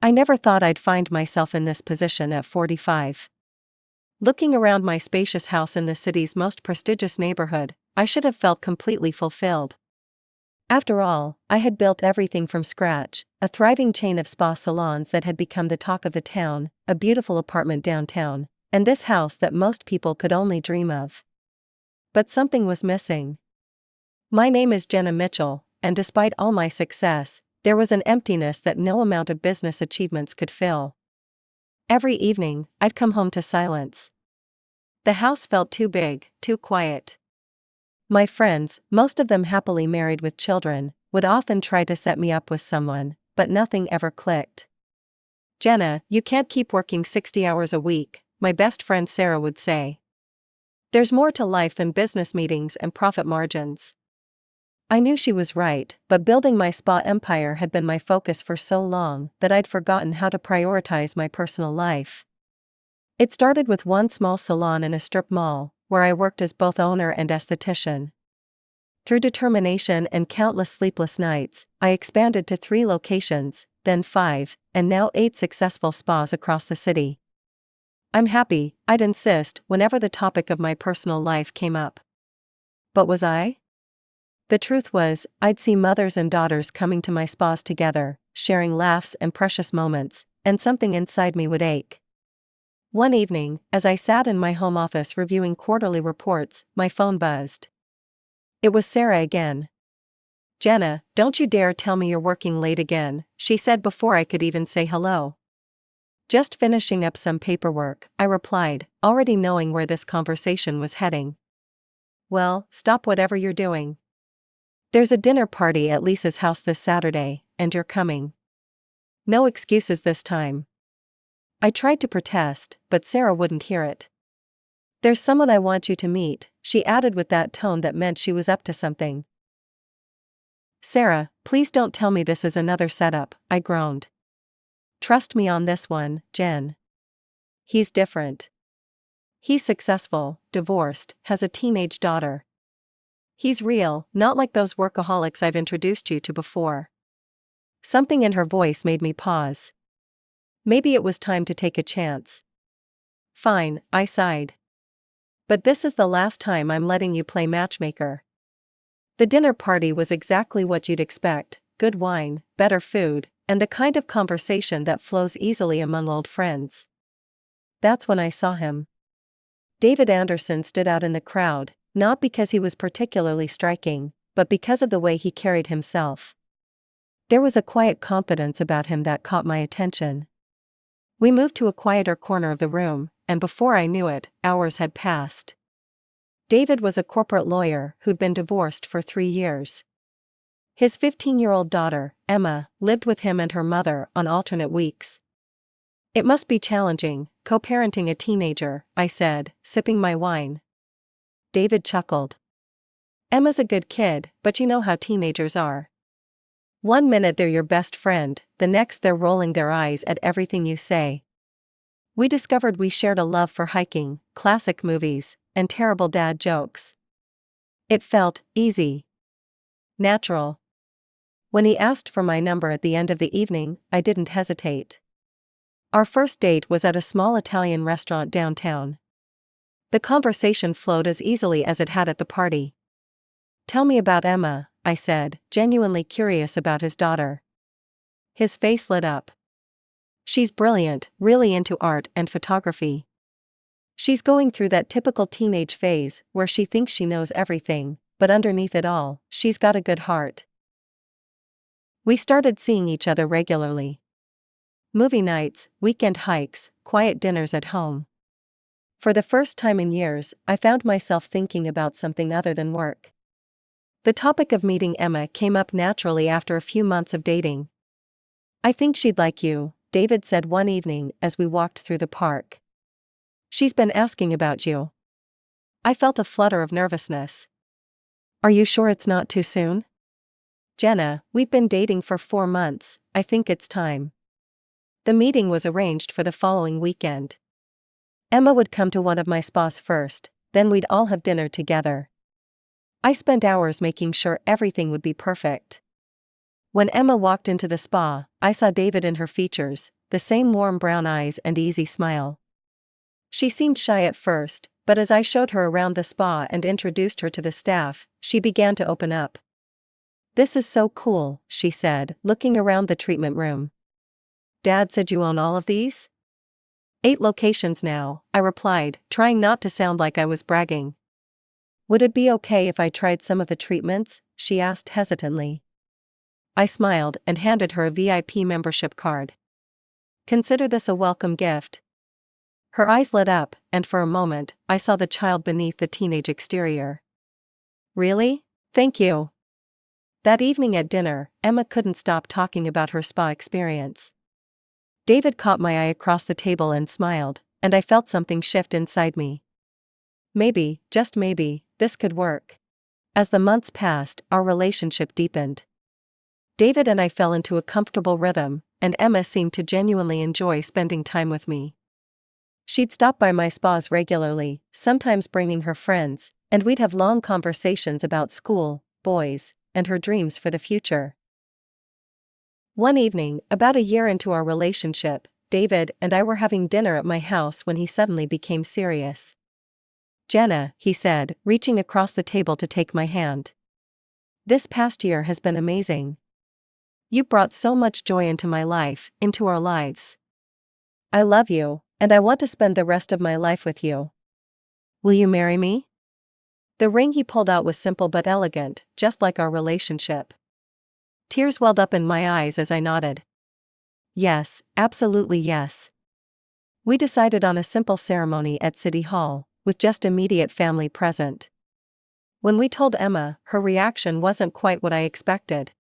I never thought I'd find myself in this position at 45. Looking around my spacious house in the city's most prestigious neighborhood, I should have felt completely fulfilled. After all, I had built everything from scratch: a thriving chain of spa salons that had become the talk of the town, a beautiful apartment downtown, and this house that most people could only dream of. But something was missing. My name is Jenna Mitchell, and despite all my success, there was an emptiness that no amount of business achievements could fill. Every evening, I'd come home to silence. The house felt too big, too quiet. My friends, most of them happily married with children, would often try to set me up with someone, but nothing ever clicked. "Jenna, you can't keep working 60 hours a week," my best friend Sarah would say. "There's more to life than business meetings and profit margins." I knew she was right, but building my spa empire had been my focus for so long that I'd forgotten how to prioritize my personal life. It started with one small salon in a strip mall, where I worked as both owner and esthetician. Through determination and countless sleepless nights, I expanded to 3 locations, then 5, and now 8 successful spas across the city. I'm happy, I'd insist, whenever the topic of my personal life came up. But was I? The truth was, I'd see mothers and daughters coming to my spas together, sharing laughs and precious moments, and something inside me would ache. One evening, as I sat in my home office reviewing quarterly reports, my phone buzzed. It was Sarah again. "Jenna, don't you dare tell me you're working late again," she said before I could even say hello. "Just finishing up some paperwork," I replied, already knowing where this conversation was heading. "Well, stop whatever you're doing. There's a dinner party at Lisa's house this Saturday, and you're coming. No excuses this time." I tried to protest, but Sarah wouldn't hear it. "There's someone I want you to meet," she added with that tone that meant she was up to something. "Sarah, please don't tell me this is another setup," I groaned. "Trust me on this one, Jen. He's different. He's successful, divorced, has a teenage daughter. He's real, not like those workaholics I've introduced you to before." Something in her voice made me pause. Maybe it was time to take a chance. "Fine," I sighed. "But this is the last time I'm letting you play matchmaker." The dinner party was exactly what you'd expect: good wine, better food, and the kind of conversation that flows easily among old friends. That's when I saw him. David Anderson stood out in the crowd, not because he was particularly striking, but because of the way he carried himself. There was a quiet confidence about him that caught my attention. We moved to a quieter corner of the room, and before I knew it, hours had passed. David was a corporate lawyer who'd been divorced for 3 years. His 15-year-old daughter, Emma, lived with him and her mother on alternate weeks. "It must be challenging, co-parenting a teenager," I said, sipping my wine. David chuckled. "Emma's a good kid, but you know how teenagers are. One minute they're your best friend, the next they're rolling their eyes at everything you say." We discovered we shared a love for hiking, classic movies, and terrible dad jokes. It felt easy. Natural. When he asked for my number at the end of the evening, I didn't hesitate. Our first date was at a small Italian restaurant downtown. The conversation flowed as easily as it had at the party. "Tell me about Emma," I said, genuinely curious about his daughter. His face lit up. "She's brilliant, really into art and photography. She's going through that typical teenage phase where she thinks she knows everything, but underneath it all, she's got a good heart." We started seeing each other regularly. Movie nights, weekend hikes, quiet dinners at home. For the first time in years, I found myself thinking about something other than work. The topic of meeting Emma came up naturally after a few months of dating. "I think she'd like you," David said one evening as we walked through the park. "She's been asking about you." I felt a flutter of nervousness. "Are you sure it's not too soon?" "Jenna, we've been dating for 4 months, I think it's time." The meeting was arranged for the following weekend. Emma would come to one of my spas first, then we'd all have dinner together. I spent hours making sure everything would be perfect. When Emma walked into the spa, I saw David in her features, the same warm brown eyes and easy smile. She seemed shy at first, but as I showed her around the spa and introduced her to the staff, she began to open up. "This is so cool," she said, looking around the treatment room. "Dad said you own all of these?" 8 locations now, I replied, trying not to sound like I was bragging. "Would it be okay if I tried some of the treatments?" she asked hesitantly. I smiled and handed her a VIP membership card. "Consider this a welcome gift." Her eyes lit up, and for a moment, I saw the child beneath the teenage exterior. "Really? Thank you." That evening at dinner, Emma couldn't stop talking about her spa experience. David caught my eye across the table and smiled, and I felt something shift inside me. Maybe, just maybe, this could work. As the months passed, our relationship deepened. David and I fell into a comfortable rhythm, and Emma seemed to genuinely enjoy spending time with me. She'd stop by my spas regularly, sometimes bringing her friends, and we'd have long conversations about school, boys, and her dreams for the future. One evening, about a year into our relationship, David and I were having dinner at my house when he suddenly became serious. "Jenna," he said, reaching across the table to take my hand. "This past year has been amazing. You brought so much joy into my life, into our lives. I love you, and I want to spend the rest of my life with you. Will you marry me?" The ring he pulled out was simple but elegant, just like our relationship. Tears welled up in my eyes as I nodded. "Yes, absolutely yes." We decided on a simple ceremony at City Hall, with just immediate family present. When we told Emma, her reaction wasn't quite what I expected.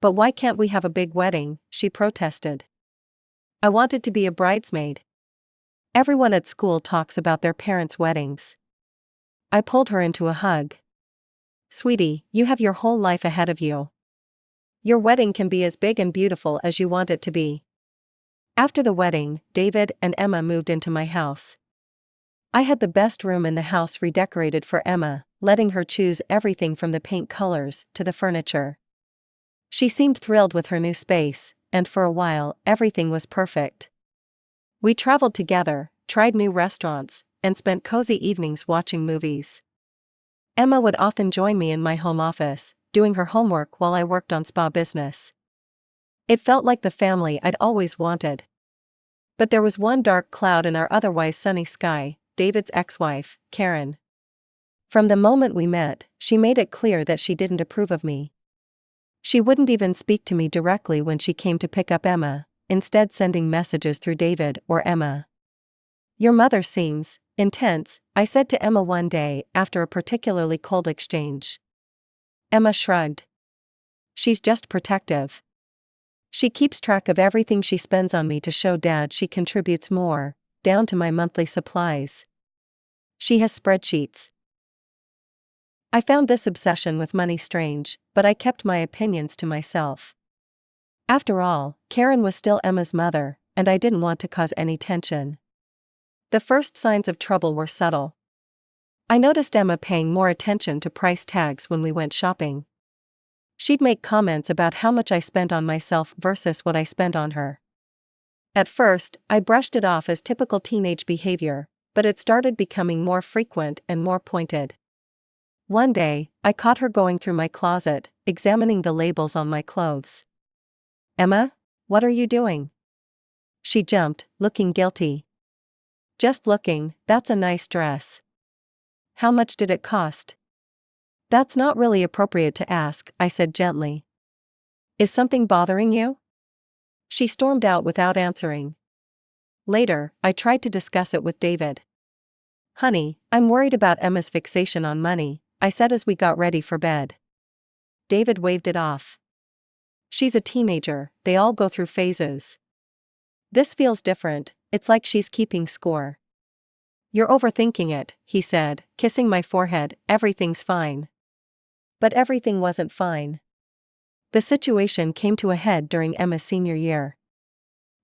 "But why can't we have a big wedding?" she protested. "I wanted to be a bridesmaid. Everyone at school talks about their parents' weddings." I pulled her into a hug. "Sweetie, you have your whole life ahead of you. Your wedding can be as big and beautiful as you want it to be." After the wedding, David and Emma moved into my house. I had the best room in the house redecorated for Emma, letting her choose everything from the paint colors to the furniture. She seemed thrilled with her new space, and for a while, everything was perfect. We traveled together, tried new restaurants, and spent cozy evenings watching movies. Emma would often join me in my home office, doing her homework while I worked on spa business. It felt like the family I'd always wanted. But there was one dark cloud in our otherwise sunny sky: David's ex-wife, Karen. From the moment we met, she made it clear that she didn't approve of me. She wouldn't even speak to me directly when she came to pick up Emma, instead sending messages through David or Emma. "Your mother seems intense," I said to Emma one day after a particularly cold exchange. Emma shrugged. "She's just protective. She keeps track of everything she spends on me to show Dad she contributes more, down to my monthly supplies. She has spreadsheets." I found this obsession with money strange, but I kept my opinions to myself. After all, Karen was still Emma's mother, and I didn't want to cause any tension. The first signs of trouble were subtle. I noticed Emma paying more attention to price tags when we went shopping. She'd make comments about how much I spent on myself versus what I spent on her. At first, I brushed it off as typical teenage behavior, but it started becoming more frequent and more pointed. One day, I caught her going through my closet, examining the labels on my clothes. "Emma, what are you doing?" She jumped, looking guilty. "Just looking, that's a nice dress." "How much did it cost?" "That's not really appropriate to ask," I said gently. "Is something bothering you?" She stormed out without answering. Later, I tried to discuss it with David. "Honey, I'm worried about Emma's fixation on money," I said as we got ready for bed. David waved it off. "She's a teenager, they all go through phases. This feels different, it's like she's keeping score." "You're overthinking it," he said, kissing my forehead. "Everything's fine." But everything wasn't fine. The situation came to a head during Emma's senior year.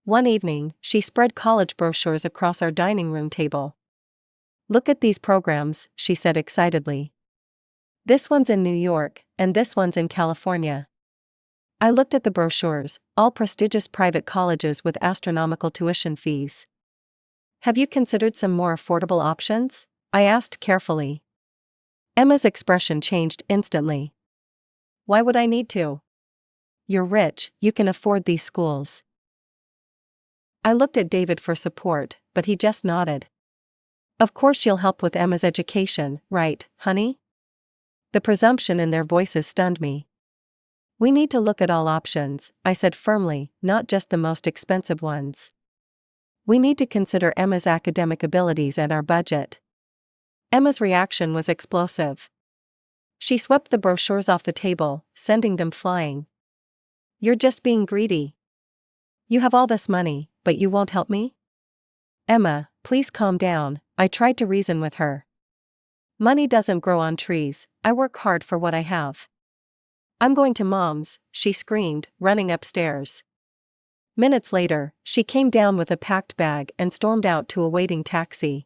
One evening, she spread college brochures across our dining room table. "Look at these programs," she said excitedly. "This one's in New York, and this one's in California. I looked at the brochures, all prestigious private colleges with astronomical tuition fees. Have you considered some more affordable options? I asked carefully. Emma's expression changed instantly. Why would I need to? You're rich, you can afford these schools. I looked at David for support, but he just nodded. Of course you'll help with Emma's education, right, honey? The presumption in their voices stunned me. We need to look at all options, I said firmly, not just the most expensive ones. We need to consider Emma's academic abilities and our budget. Emma's reaction was explosive. She swept the brochures off the table, sending them flying. You're just being greedy. You have all this money, but you won't help me? Emma, please calm down, I tried to reason with her. Money doesn't grow on trees, I work hard for what I have. I'm going to Mom's, she screamed, running upstairs. Minutes later, she came down with a packed bag and stormed out to a waiting taxi.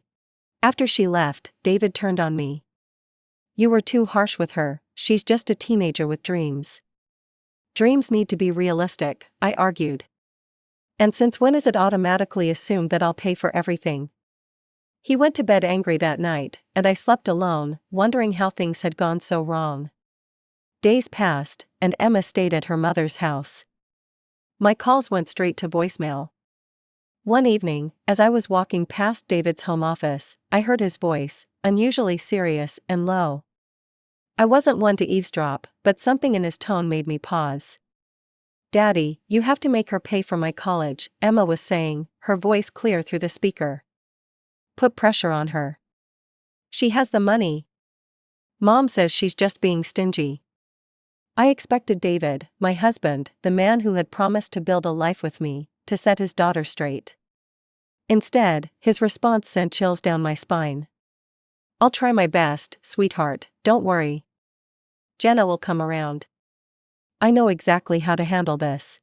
After she left, David turned on me. You were too harsh with her, she's just a teenager with dreams. Dreams need to be realistic, I argued. And since when is it automatically assumed that I'll pay for everything? He went to bed angry that night, and I slept alone, wondering how things had gone so wrong. Days passed, and Emma stayed at her mother's house. My calls went straight to voicemail. One evening, as I was walking past David's home office, I heard his voice, unusually serious and low. I wasn't one to eavesdrop, but something in his tone made me pause. Daddy, you have to make her pay for my college, Emma was saying, her voice clear through the speaker. Put pressure on her. She has the money. Mom says she's just being stingy. I expected David, my husband, the man who had promised to build a life with me, to set his daughter straight. Instead, his response sent chills down my spine. I'll try my best, sweetheart, don't worry. Jenna will come around. I know exactly how to handle this.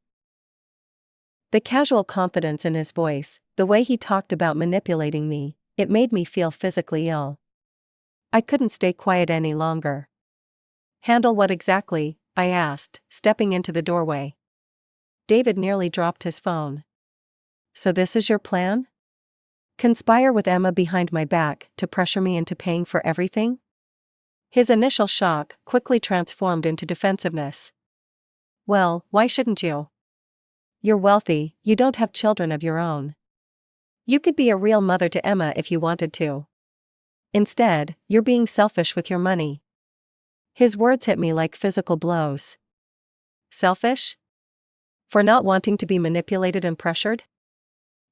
The casual confidence in his voice, the way he talked about manipulating me, it made me feel physically ill. I couldn't stay quiet any longer. Handle what exactly? I asked, stepping into the doorway. David nearly dropped his phone. So this is your plan? Conspire with Emma behind my back to pressure me into paying for everything? His initial shock quickly transformed into defensiveness. Well, why shouldn't you? You're wealthy, you don't have children of your own. You could be a real mother to Emma if you wanted to. Instead, you're being selfish with your money. His words hit me like physical blows. Selfish? For not wanting to be manipulated and pressured?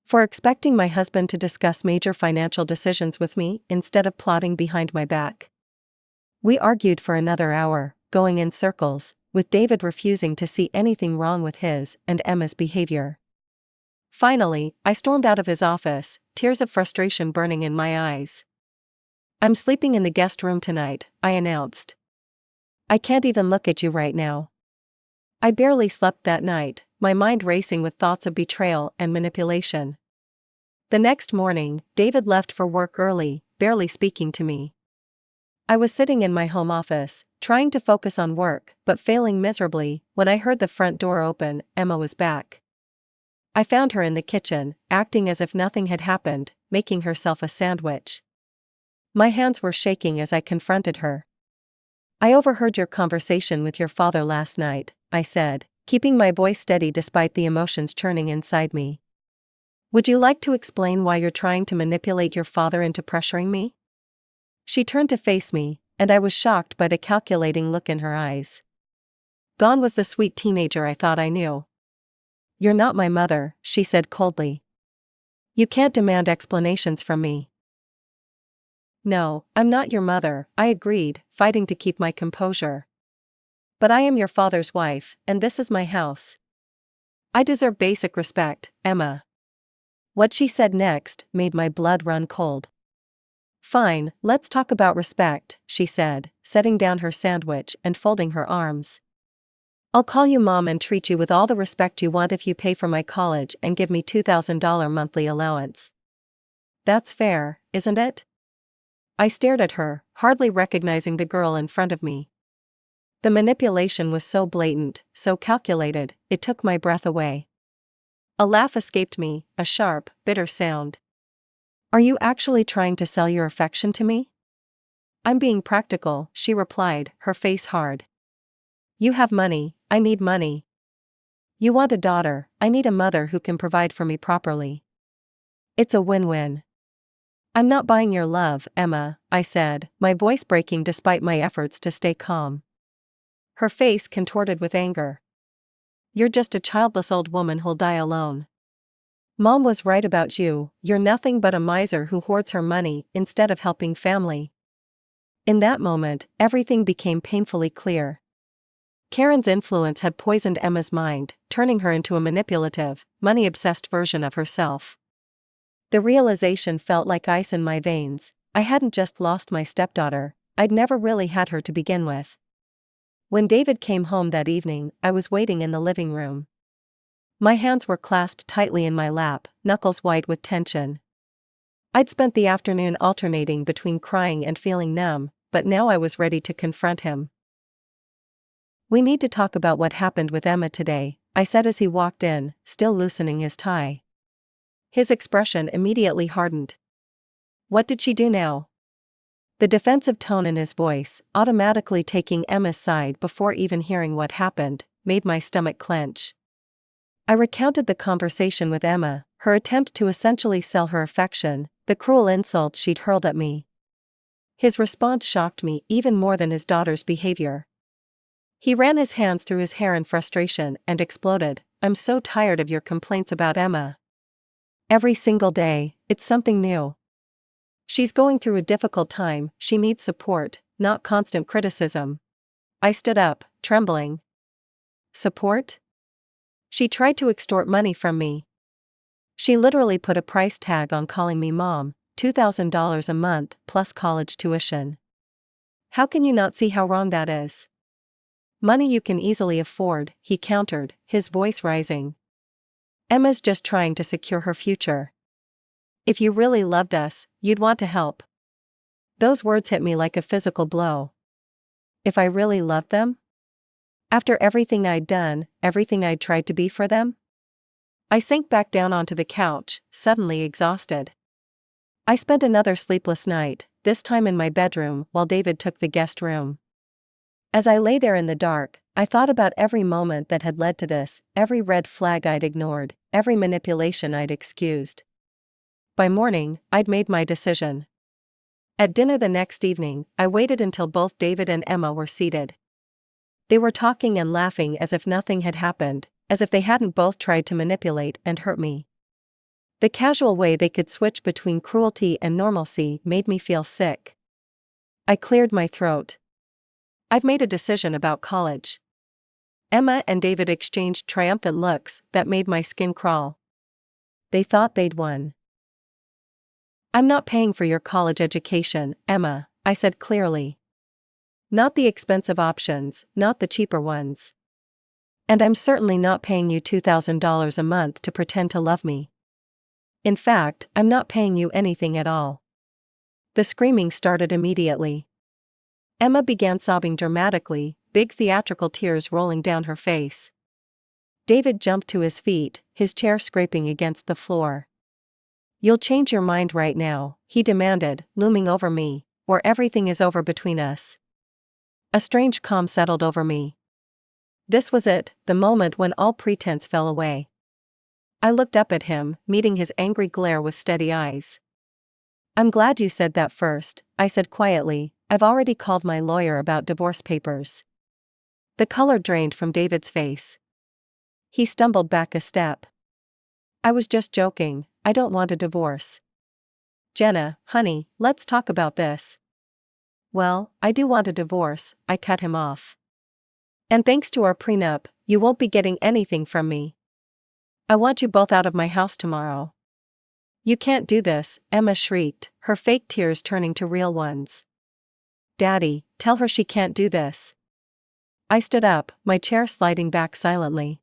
For expecting my husband to discuss major financial decisions with me instead of plotting behind my back. We argued for another hour, going in circles, with David refusing to see anything wrong with his and Emma's behavior. Finally, I stormed out of his office, tears of frustration burning in my eyes. I'm sleeping in the guest room tonight, I announced. I can't even look at you right now. I barely slept that night, my mind racing with thoughts of betrayal and manipulation. The next morning, David left for work early, barely speaking to me. I was sitting in my home office, trying to focus on work, but failing miserably, when I heard the front door open. Emma was back. I found her in the kitchen, acting as if nothing had happened, making herself a sandwich. My hands were shaking as I confronted her. I overheard your conversation with your father last night, I said, keeping my voice steady despite the emotions churning inside me. Would you like to explain why you're trying to manipulate your father into pressuring me? She turned to face me, and I was shocked by the calculating look in her eyes. Gone was the sweet teenager I thought I knew. You're not my mother, she said coldly. You can't demand explanations from me. No, I'm not your mother, I agreed, fighting to keep my composure. But I am your father's wife, and this is my house. I deserve basic respect, Emma. What she said next made my blood run cold. Fine, let's talk about respect, she said, setting down her sandwich and folding her arms. I'll call you Mom and treat you with all the respect you want if you pay for my college and give me $2,000 monthly allowance. That's fair, isn't it? I stared at her, hardly recognizing the girl in front of me. The manipulation was so blatant, so calculated, it took my breath away. A laugh escaped me, a sharp, bitter sound. "Are you actually trying to sell your affection to me?" "I'm being practical," she replied, her face hard. "You have money, I need money. You want a daughter, I need a mother who can provide for me properly. It's a win-win." "I'm not buying your love, Emma," I said, my voice breaking despite my efforts to stay calm. Her face contorted with anger. "You're just a childless old woman who'll die alone. Mom was right about you, you're nothing but a miser who hoards her money instead of helping family." In that moment, everything became painfully clear. Karen's influence had poisoned Emma's mind, turning her into a manipulative, money-obsessed version of herself. The realization felt like ice in my veins. I hadn't just lost my stepdaughter, I'd never really had her to begin with. When David came home that evening, I was waiting in the living room. My hands were clasped tightly in my lap, knuckles white with tension. I'd spent the afternoon alternating between crying and feeling numb, but now I was ready to confront him. "We need to talk about what happened with Emma today," I said as he walked in, still loosening his tie. His expression immediately hardened. "What did she do now?" The defensive tone in his voice, automatically taking Emma's side before even hearing what happened, made my stomach clench. I recounted the conversation with Emma, her attempt to essentially sell her affection, the cruel insults she'd hurled at me. His response shocked me even more than his daughter's behavior. He ran his hands through his hair in frustration and exploded, "I'm so tired of your complaints about Emma. Every single day, it's something new. She's going through a difficult time, she needs support, not constant criticism." I stood up, trembling. "Support? She tried to extort money from me. She literally put a price tag on calling me mom, $2,000 a month plus college tuition. How can you not see how wrong that is?" "Money you can easily afford," he countered, his voice rising. "Emma's just trying to secure her future. If you really loved us, you'd want to help." Those words hit me like a physical blow. If I really loved them? After everything I'd done, everything I'd tried to be for them? I sank back down onto the couch, suddenly exhausted. I spent another sleepless night, this time in my bedroom while David took the guest room. As I lay there in the dark, I thought about every moment that had led to this, every red flag I'd ignored, every manipulation I'd excused. By morning, I'd made my decision. At dinner the next evening, I waited until both David and Emma were seated. They were talking and laughing as if nothing had happened, as if they hadn't both tried to manipulate and hurt me. The casual way they could switch between cruelty and normalcy made me feel sick. I cleared my throat. "I've made a decision about college." Emma and David exchanged triumphant looks that made my skin crawl. They thought they'd won. "I'm not paying for your college education, Emma," I said clearly. "Not the expensive options, not the cheaper ones. And I'm certainly not paying you $2,000 a month to pretend to love me. In fact, I'm not paying you anything at all." The screaming started immediately. Emma began sobbing dramatically, big theatrical tears rolling down her face. David jumped to his feet, his chair scraping against the floor. "You'll change your mind right now," he demanded, looming over me, "or everything is over between us." A strange calm settled over me. This was it, the moment when all pretense fell away. I looked up at him, meeting his angry glare with steady eyes. "I'm glad you said that first," I said quietly. "I've already called my lawyer about divorce papers." The color drained from David's face. He stumbled back a step. "I was just joking, I don't want a divorce." "Jenna, honey, let's talk about this." "Well, I do want a divorce," I cut him off. "And thanks to our prenup, you won't be getting anything from me. I want you both out of my house tomorrow." "You can't do this," Emma shrieked, her fake tears turning to real ones. "Daddy, tell her she can't do this." I stood up, my chair sliding back silently.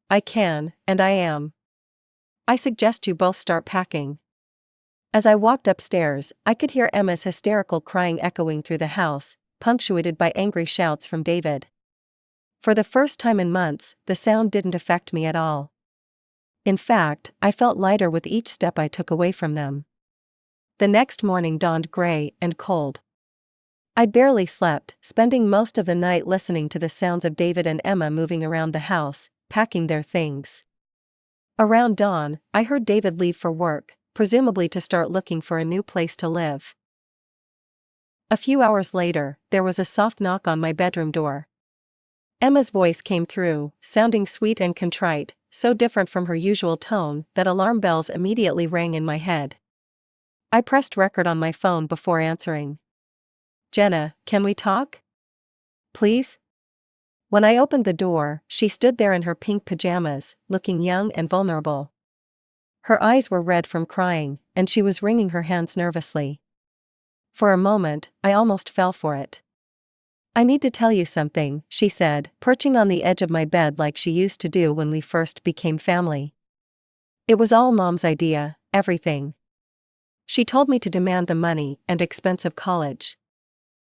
"I can, and I am. I suggest you both start packing." As I walked upstairs, I could hear Emma's hysterical crying echoing through the house, punctuated by angry shouts from David. For the first time in months, the sound didn't affect me at all. In fact, I felt lighter with each step I took away from them. The next morning dawned gray and cold. I'd barely slept, spending most of the night listening to the sounds of David and Emma moving around the house, packing their things. Around dawn, I heard David leave for work, presumably to start looking for a new place to live. A few hours later, there was a soft knock on my bedroom door. Emma's voice came through, sounding sweet and contrite, so different from her usual tone that alarm bells immediately rang in my head. I pressed record on my phone before answering. "Jenna, can we talk? Please?" When I opened the door, she stood there in her pink pajamas, looking young and vulnerable. Her eyes were red from crying, and she was wringing her hands nervously. For a moment, I almost fell for it. "I need to tell you something," she said, perching on the edge of my bed like she used to do when we first became family. "It was all Mom's idea, everything. She told me to demand the money and expensive college.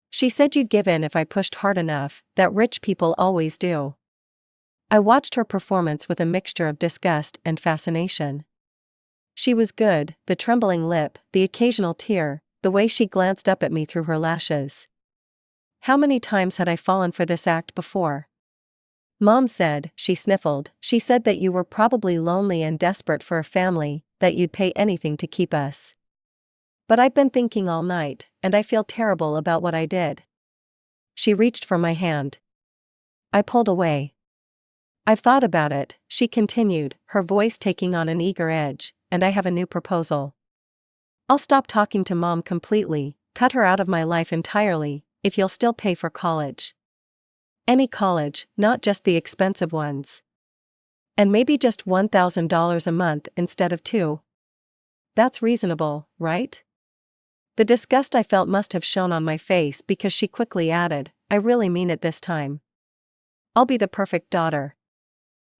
She said you'd give in if I pushed hard enough, that rich people always do." I watched her performance with a mixture of disgust and fascination. She was good, the trembling lip, the occasional tear, the way she glanced up at me through her lashes. How many times had I fallen for this act before? "Mom said," she sniffled, "she said that you were probably lonely and desperate for a family, that you'd pay anything to keep us. But I've been thinking all night, and I feel terrible about what I did." She reached for my hand. I pulled away. "I've thought about it," she continued, her voice taking on an eager edge, "and I have a new proposal. I'll stop talking to Mom completely, cut her out of my life entirely, if you'll still pay for college. Any college, not just the expensive ones. And maybe just $1,000 a month instead of $2,000. That's reasonable, right?" The disgust I felt must have shown on my face because she quickly added, "I really mean it this time. I'll be the perfect daughter.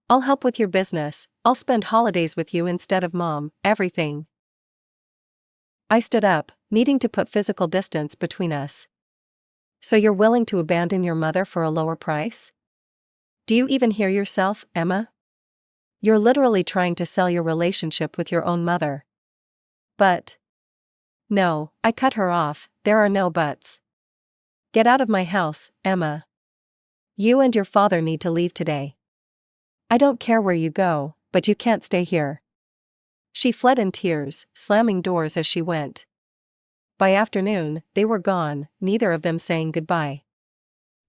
I'll help with your business, I'll spend holidays with you instead of Mom, everything." I stood up, needing to put physical distance between us. "So you're willing to abandon your mother for a lower price? Do you even hear yourself, Emma? You're literally trying to sell your relationship with your own mother." "But..." "No," I cut her off, "there are no buts. Get out of my house, Emma. You and your father need to leave today. I don't care where you go, but you can't stay here." She fled in tears, slamming doors as she went. By afternoon, they were gone, neither of them saying goodbye.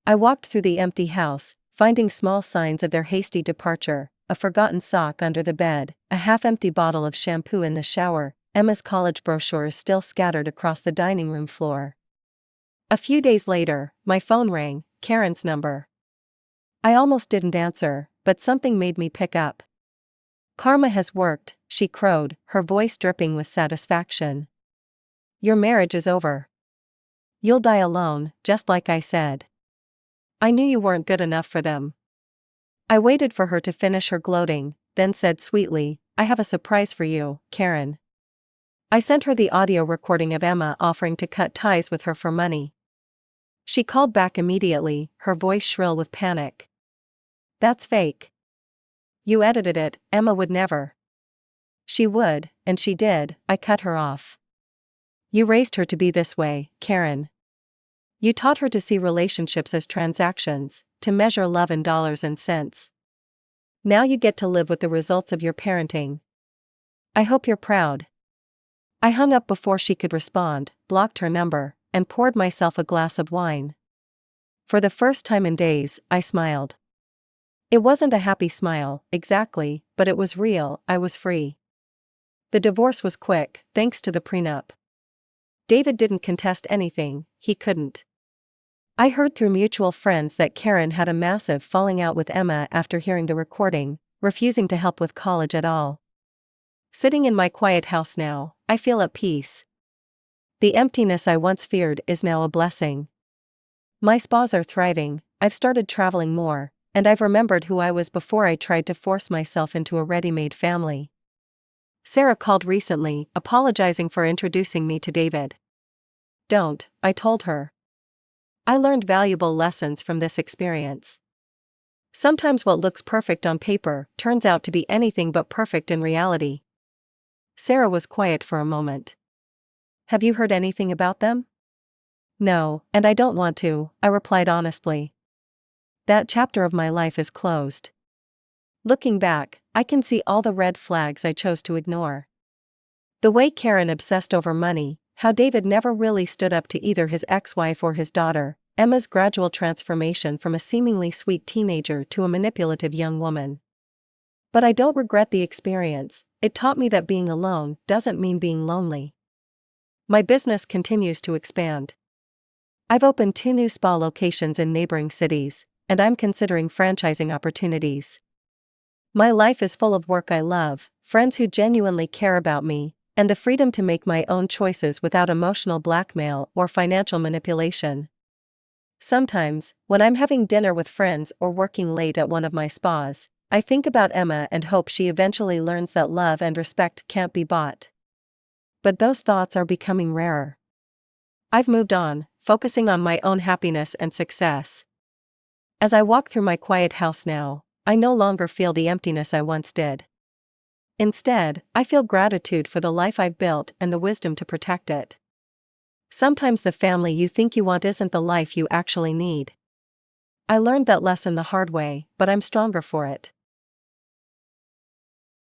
I walked through the empty house, finding small signs of their hasty departure, a forgotten sock under the bed, a half-empty bottle of shampoo in the shower, Emma's college brochures still scattered across the dining room floor. A few days later, my phone rang, Karen's number. I almost didn't answer, but something made me pick up. "Karma has worked," she crowed, her voice dripping with satisfaction. "Your marriage is over. You'll die alone, just like I said. I knew you weren't good enough for them." I waited for her to finish her gloating, then said sweetly, "I have a surprise for you, Karen." I sent her the audio recording of Emma offering to cut ties with her for money. She called back immediately, her voice shrill with panic. "That's fake. You edited it, Emma would never." "She would, and she did," I cut her off. "You raised her to be this way, Karen. You taught her to see relationships as transactions, to measure love in dollars and cents. Now you get to live with the results of your parenting. I hope you're proud." I hung up before she could respond, blocked her number, and poured myself a glass of wine. For the first time in days, I smiled. It wasn't a happy smile, exactly, but it was real, I was free. The divorce was quick, thanks to the prenup. David didn't contest anything, he couldn't. I heard through mutual friends that Karen had a massive falling out with Emma after hearing the recording, refusing to help with college at all. Sitting in my quiet house now, I feel at peace. The emptiness I once feared is now a blessing. My spas are thriving, I've started traveling more, and I've remembered who I was before I tried to force myself into a ready-made family. Sarah called recently, apologizing for introducing me to David. "Don't," I told her. I learned valuable lessons from this experience. Sometimes what looks perfect on paper turns out to be anything but perfect in reality. Sarah was quiet for a moment. Have you heard anything about them? No, and I don't want to, I replied honestly. That chapter of my life is closed. Looking back, I can see all the red flags I chose to ignore. The way Karen obsessed over money, how David never really stood up to either his ex-wife or his daughter, Emma's gradual transformation from a seemingly sweet teenager to a manipulative young woman. But I don't regret the experience. It taught me that being alone doesn't mean being lonely. My business continues to expand. I've opened 2 new spa locations in neighboring cities, and I'm considering franchising opportunities. My life is full of work I love, friends who genuinely care about me, and the freedom to make my own choices without emotional blackmail or financial manipulation. Sometimes, when I'm having dinner with friends or working late at one of my spas, I think about Emma and hope she eventually learns that love and respect can't be bought. But those thoughts are becoming rarer. I've moved on, focusing on my own happiness and success. As I walk through my quiet house now, I no longer feel the emptiness I once did. Instead, I feel gratitude for the life I've built and the wisdom to protect it. Sometimes the family you think you want isn't the life you actually need. I learned that lesson the hard way, but I'm stronger for it.